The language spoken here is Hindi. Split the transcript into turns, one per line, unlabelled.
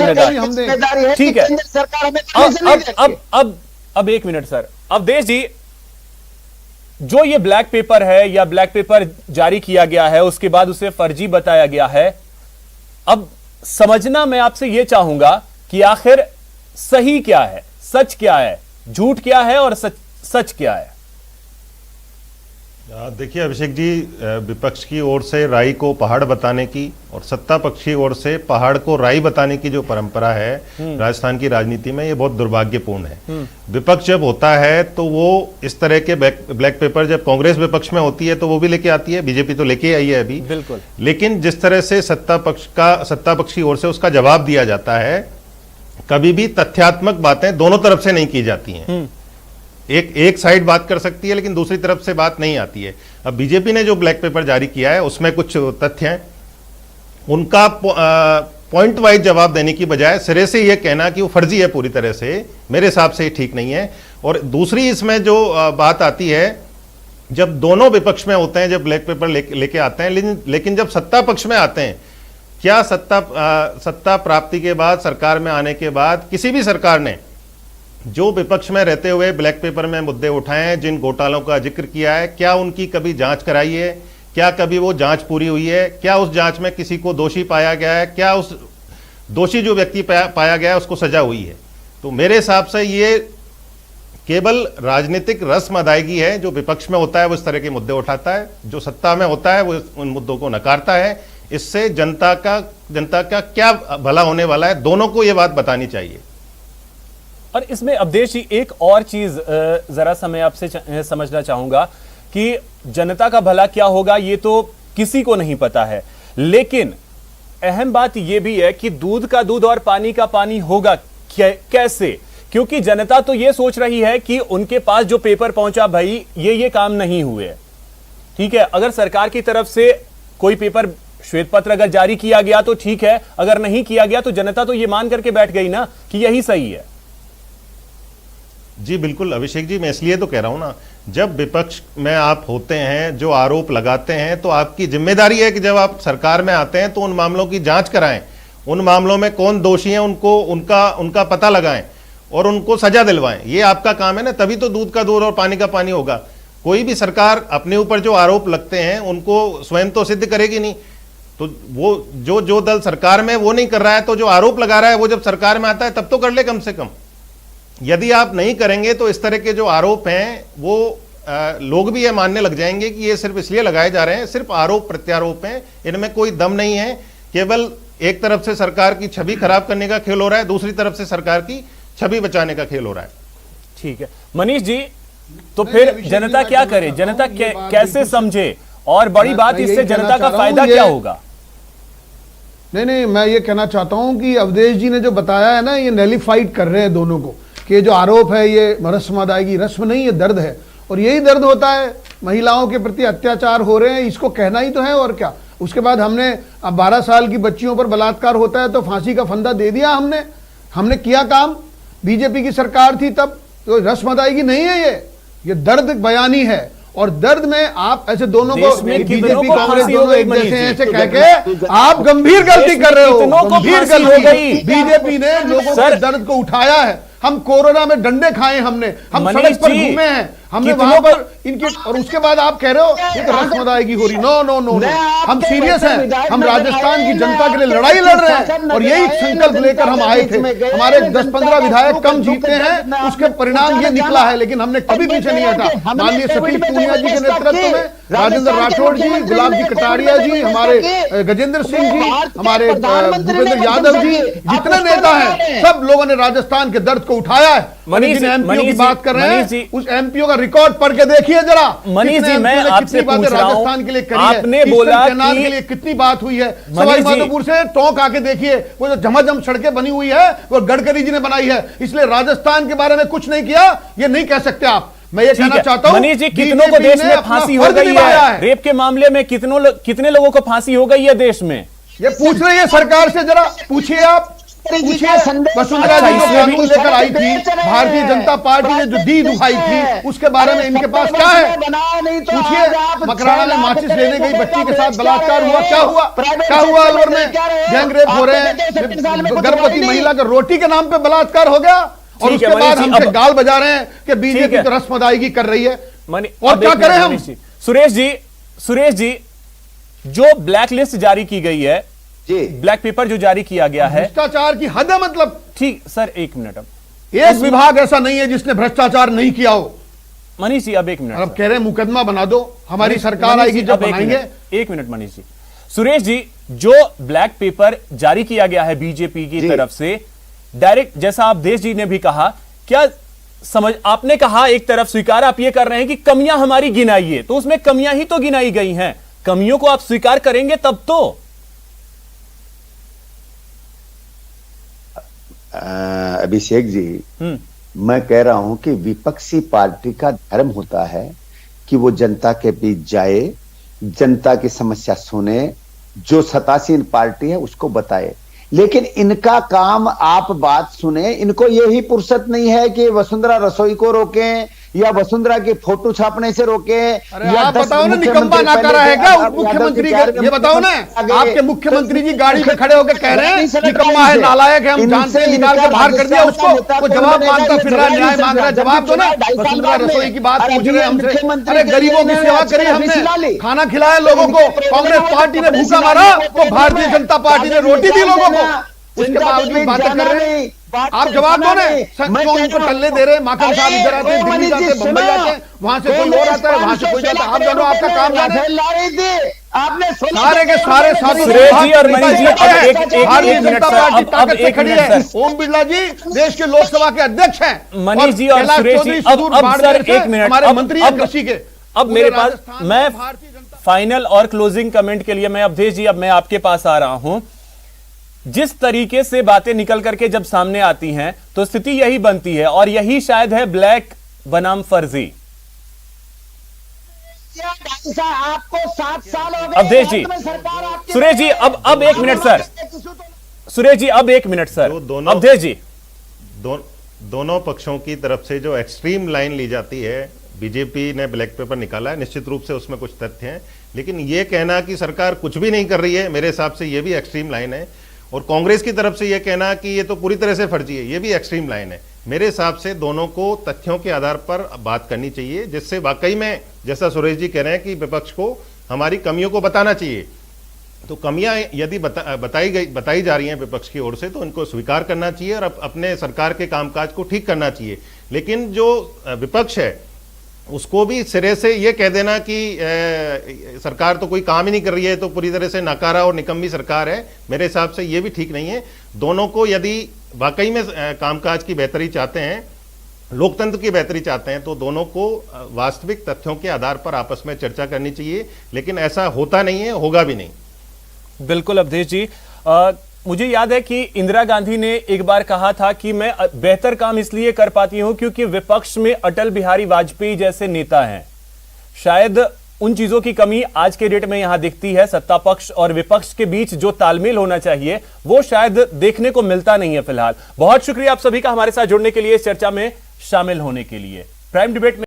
जिम्मेदारी है। ठीक है, अब एक मिनट सर, अवधेश जी, जो ये ब्लैक पेपर है या ब्लैक पेपर जारी किया गया है उसके बाद उसे फर्जी बताया गया है, अब समझना मैं आपसे यह चाहूंगा कि आखिर सही क्या है, सच क्या है, झूठ क्या है और सच क्या है?
देखिए अभिषेक जी, विपक्ष की ओर से राई को पहाड़ बताने की और सत्ता पक्ष की ओर से पहाड़ को राई बताने की जो परंपरा है राजस्थान की राजनीति में, ये बहुत दुर्भाग्यपूर्ण है। विपक्ष जब होता है तो वो इस तरह के ब्लैक पेपर, जब कांग्रेस विपक्ष में होती है तो वो भी लेके आती है, बीजेपी तो लेके आई है अभी,
बिल्कुल।
लेकिन जिस तरह से सत्ता पक्ष की ओर से उसका जवाब दिया जाता है, कभी भी तथ्यात्मक बातें दोनों तरफ से नहीं की जाती हैं। एक साइड बात कर सकती है लेकिन दूसरी तरफ से बात नहीं आती है। अब बीजेपी ने जो ब्लैक पेपर जारी किया है उसमें कुछ तथ्य हैं, उनका पॉइंट वाइज जवाब देने की बजाय सिरे से यह कहना कि वो फर्जी है पूरी तरह से, मेरे हिसाब से ठीक नहीं है। और दूसरी इसमें जो बात आती है, जब दोनों विपक्ष में होते हैं, जब ब्लैक पेपर लेके आते हैं, लेकिन जब सत्ता पक्ष में आते हैं, क्या सत्ता प्राप्ति के बाद, सरकार में आने के बाद किसी भी सरकार ने जो विपक्ष में रहते हुए ब्लैक पेपर में मुद्दे उठाए हैं, जिन घोटालों का जिक्र किया है, क्या उनकी कभी जांच कराई है? क्या कभी वो जांच पूरी हुई है? क्या उस जांच में किसी को दोषी पाया गया है? क्या उस दोषी जो व्यक्ति पाया गया है उसको सजा हुई है? तो मेरे हिसाब से ये केवल राजनीतिक रस्म अदायगी है। जो विपक्ष में होता है वो इस तरह के मुद्दे उठाता है, जो सत्ता में होता है वो उन मुद्दों को नकारता है। इससे जनता का क्या भला होने वाला है, दोनों को ये बात बतानी चाहिए।
और इसमें अवधेश जी एक और चीज जरा सा मैं आपसे समझना चाहूंगा कि जनता का भला क्या होगा ये तो किसी को नहीं पता है, लेकिन अहम बात यह भी है कि दूध का दूध और पानी का पानी होगा कैसे? क्योंकि जनता तो यह सोच रही है कि उनके पास जो पेपर पहुंचा भाई ये काम नहीं हुए, ठीक है। अगर सरकार की तरफ से कोई पेपर श्वेत पत्र अगर जारी किया गया तो ठीक है, अगर नहीं किया गया तो जनता तो यह मान करके बैठ गई ना कि यही सही है।
जी बिल्कुल अभिषेक जी, मैं इसलिए तो कह रहा हूं ना, जब विपक्ष में आप होते हैं, जो आरोप लगाते हैं, तो आपकी जिम्मेदारी है कि जब आप सरकार में आते हैं तो उन मामलों की जांच कराएं, उन मामलों में कौन दोषी हैं उनको उनका पता लगाएं और उनको सजा दिलवाएं। ये आपका काम है ना, तभी तो दूध का दूध और पानी का पानी होगा। कोई भी सरकार अपने ऊपर जो आरोप लगते हैं उनको स्वयं तो सिद्ध करेगी नहीं, तो वो जो दल सरकार में वो नहीं कर रहा है, तो जो आरोप लगा रहा है वो जब सरकार में आता है तब तो कर ले कम से कम। यदि आप नहीं करेंगे तो इस तरह के जो आरोप हैं वो लोग भी ये मानने लग जाएंगे कि ये सिर्फ इसलिए लगाए जा रहे हैं, सिर्फ आरोप प्रत्यारोप हैं, इनमें कोई दम नहीं है। केवल एक तरफ से सरकार की छवि खराब करने का खेल हो रहा है, दूसरी तरफ से सरकार की छवि बचाने का खेल हो रहा है।
ठीक है मनीष जी, तो फिर जनता क्या करे, जनता कैसे समझे, और बड़ी बात इससे जनता का फायदा क्या होगा?
नहीं, मैं ये कहना चाहता हूं कि अवधेश जी ने जो बताया है ना, ये नैलिफाइड कर रहे हैं दोनों को, कि जो आरोप है ये रस्म अदायगी, रस्म नहीं, ये दर्द है। और यही दर्द होता है, महिलाओं के प्रति अत्याचार हो रहे हैं, इसको कहना ही तो है और क्या। उसके बाद हमने अब 12 साल की बच्चियों पर बलात्कार होता है तो फांसी का फंदा दे दिया हमने किया काम। बीजेपी की सरकार थी तब, तो रस्म अदायगी नहीं है, ये दर्द बयानी है। और दर्द में आप ऐसे दोनों को, बीजेपी कांग्रेस दोनों एक जैसे ऐसे कह के आप गंभीर गलती कर रहे हो, गंभीर गलती। बीजेपी ने लोगों के दर्द को उठाया है। हम कोरोना में डंडे खाए, हम सड़क पर घूमे हैं, हमने वहां पर इनके, और उसके बाद आप कह रहे हो ये तो रस्म अदायगी हो रही। नो, हम सीरियस हैं, हम राजस्थान की जनता के लिए लड़ाई लड़ रहे हैं और यही संकल्प लेकर हम आए थे। हमारे 10-15 विधायक कम जीते हैं, उसके परिणाम ये निकला है, लेकिन हमने कभी पीछे नहीं हटा। माननीय सतीश पूनिया जी के नेतृत्व में राजेंद्र राठौड़ जी, गुलाब जी कटारिया जी, हमारे गजेंद्र सिंह जी, हमारे भूपेंद्र यादव जी, जितने नेता हैं, सब लोगों ने राजस्थान के दर्द को उठाया है।
मनीष जी,
एमपीओ की बात कर रहे हैं, उस एमपीओ का रिकॉर्ड पढ़ के देखिए जरा।
मनीष जी, मैं आपसे पूछ रहा हूं,
राजस्थान के लिए करी है,
आपने बोला
कि के लिए कितनी बात हुई है। सवाई माधोपुर से टोंक आके देखिए, वो जो झमाझम सड़कें बनी हुई है वो गडकरी जी ने बनाई है। इसलिए राजस्थान के बारे में कुछ नहीं किया ये नहीं कह सकते आप। मैं ये कहना चाहता हूं,
मनीष जी, कितनों को देश में फांसी हो गई है? रेप के मामले में कितने लोगों को फांसी हो गई है देश में?
ये पूछ रही है सरकार से, जरा पूछिए आप। पूछिए वसुंधरा जी जो कानून लेकर आई थी, भारतीय जनता पार्टी ने जो दी दुहाई थी, उसके बारे में इनके पास क्या है? पूछिए मकराना में माचिस लेने गई बच्ची के साथ बलात्कार हुआ, क्या हुआ? क्या हुआ अलवर में? गैंग रेप हो रहे हैं, गर्भवती महिला का रोटी के नाम पे बलात्कार हो गया, और उसके बाद हमसे गाल बजा रहे हैं कि बीजेपी तो रस्म अदायगी कर रही है। और क्या करें हम?
सुरेश जी, जो ब्लैक लिस्ट जारी की गई है, ब्लैक पेपर जो जारी किया गया है,
भ्रष्टाचार की हद है। मतलब
ठीक सर, एक मिनट, अब
एक विभाग ऐसा नहीं है जिसने भ्रष्टाचार नहीं किया हो।
मनीष जी अब एक मिनट,
अब कह रहे हैं मुकदमा बना दो, हमारी सरकार आएगी जब बनाएंगे।
एक मिनट मनीष जी। सुरेश जी, जो ब्लैक पेपर जारी किया गया है बीजेपी की तरफ से, डायरेक्ट जैसा आप देश जी ने भी कहा, क्या समझ आपने कहा एक तरफ स्वीकार आप ये कर रहे हैं कि कमियां हमारी गिनाइए, तो उसमें कमियां ही तो गिनाई गई हैं, कमियों को आप स्वीकार करेंगे तब तो।
अभिषेक जी, मैं कह रहा हूं कि विपक्षी पार्टी का धर्म होता है कि वो जनता के बीच जाए, जनता की समस्या सुने, जो सत्तासीन पार्टी है उसको बताए। लेकिन इनका काम आप बात सुने, इनको यही फुर्सत नहीं है कि वसुंधरा रसोई को रोकें या वसुंधरा की फोटो छापने से रोके,
या आप बताओ ना, निकम्मा ना करा है क्या उप मुख्यमंत्री का? ये बताओ ना, आपके मुख्यमंत्री जी गाड़ी में खड़े होकर कह रहे हैं निकम्मा है, नालायक है, हम जानते हैं, निकाल के बाहर कर दिया उसको, वो जवाब मांगता फिर रहा, न्याय मांग रहा है। जवाब दो ना, वसुंधरा रसोई की बात पूछ रहे हैं हमसे। अरे गरीबों की सेवा करी हमने, खाना खिलाया लोगों को, कांग्रेस पार्टी ने भूखा मारा तो भारतीय जनता पार्टी ने रोटी दी लोगों को, उसके बावजूद बातें कर रहे हैं। आप जवाब दो ना, क्यों इनको टल्ले दे रहे? माखन साहब इधर आते हैं, दिल्ली जाते हैं, बम्बई जाते हैं, वहां से कोई और आता है, वहां से कोई जाता है। आप जानो, आपका काम जाने। आपने सारे के सारे
सुरेश जी और मनीष जी,
भारतीय जनता पार्टी ताकत से खड़ी है। ओम बिरला जी देश के लोकसभा के अध्यक्ष हैं।
मनीष जी और सुरेश जी, अब सर एक मिनट,
हमारे मंत्री हैं कृषि के।
अब मेरे पास, मैं फाइनल और क्लोजिंग कमेंट के लिए मैं अवधेश जी, अब मैं आपके पास आ रहा हूं। जिस तरीके से बातें निकल करके जब सामने आती हैं तो स्थिति यही बनती है, और यही शायद है ब्लैक बनाम फर्जी।
आपको 7 साल हो गए
अवधेश जी, सुरेश जी, अब एक मिनट सर, सुरेश जी अब एक मिनट सर, अवधेश जी,
दोनों पक्षों की तरफ से जो एक्सट्रीम लाइन ली जाती है, बीजेपी ने ब्लैक पेपर निकाला है, निश्चित रूप से उसमें कुछ तथ्य हैं, लेकिन यह कहना कि सरकार कुछ भी नहीं कर रही है, मेरे हिसाब से यह भी एक्सट्रीम लाइन है। और कांग्रेस की तरफ से यह कहना कि ये तो पूरी तरह से फर्जी है, ये भी एक्सट्रीम लाइन है। मेरे हिसाब से दोनों को तथ्यों के आधार पर बात करनी चाहिए, जिससे वाकई में जैसा सुरेश जी कह रहे हैं कि विपक्ष को हमारी कमियों को बताना चाहिए। तो कमियां यदि बताई जा रही हैं विपक्ष की ओर से, तो उनको स्वीकार करना चाहिए और अपने सरकार के कामकाज को ठीक करना चाहिए। लेकिन जो विपक्ष है उसको भी सिरे से ये कह देना कि सरकार तो कोई काम ही नहीं कर रही है, तो पूरी तरह से नाकारा और निकम्मी सरकार है, मेरे हिसाब से ये भी ठीक नहीं है। दोनों को यदि वाकई में कामकाज की बेहतरी चाहते हैं, लोकतंत्र की बेहतरी चाहते हैं, तो दोनों को वास्तविक तथ्यों के आधार पर आपस में चर्चा करनी चाहिए। लेकिन ऐसा होता नहीं है, होगा भी नहीं।
बिल्कुल अवधेश जी, मुझे याद है कि इंदिरा गांधी ने एक बार कहा था कि मैं बेहतर काम इसलिए कर पाती हूं क्योंकि विपक्ष में अटल बिहारी वाजपेयी जैसे नेता हैं। शायद उन चीजों की कमी आज के डेट में यहां दिखती है। सत्ता पक्ष और विपक्ष के बीच जो तालमेल होना चाहिए वो शायद देखने को मिलता नहीं है फिलहाल। बहुत शुक्रिया आप सभी का हमारे साथ जुड़ने के लिए, इस चर्चा में शामिल होने के लिए। प्राइम डिबेट में